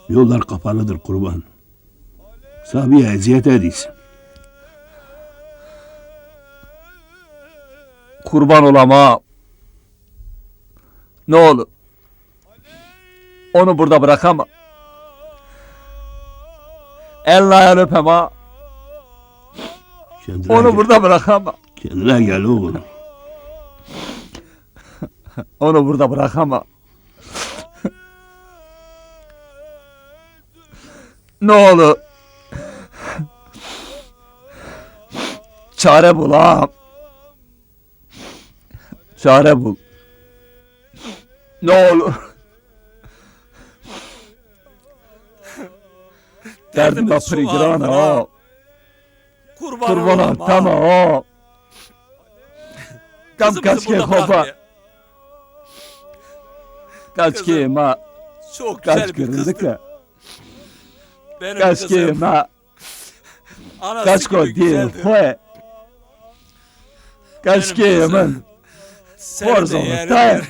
Yollar kapalıdır kurban. Sabiye eziyet ediyorsun. Kurban olamam. Ne olur. Onu burada bırakamam. Elini ayağını öpem ha. Kendine Onu gel. burada bırakamam. Kendine gel oğlum. Onu burada bırakamam. Ne olur. Çare bul ağam. Çare bul. Ne olur. Derdime Derdimiz çok prigran ağırdır ağam. ağam. Kurban Kurbanım olayım tamam ağam. ağam. Kam Kızımızı kaç ki burada kopa. bırakmayın. Kaç Kızım, ki ma. Çok Kaç güzel bir kırıldı kızdır. ki. Benim Kaç ki kızım. ma. Anası Kaç ko gibi değil. güzeldir. Fue. Kaç Benim ki kızım. men. Senin de Forza yeğenindir. tay.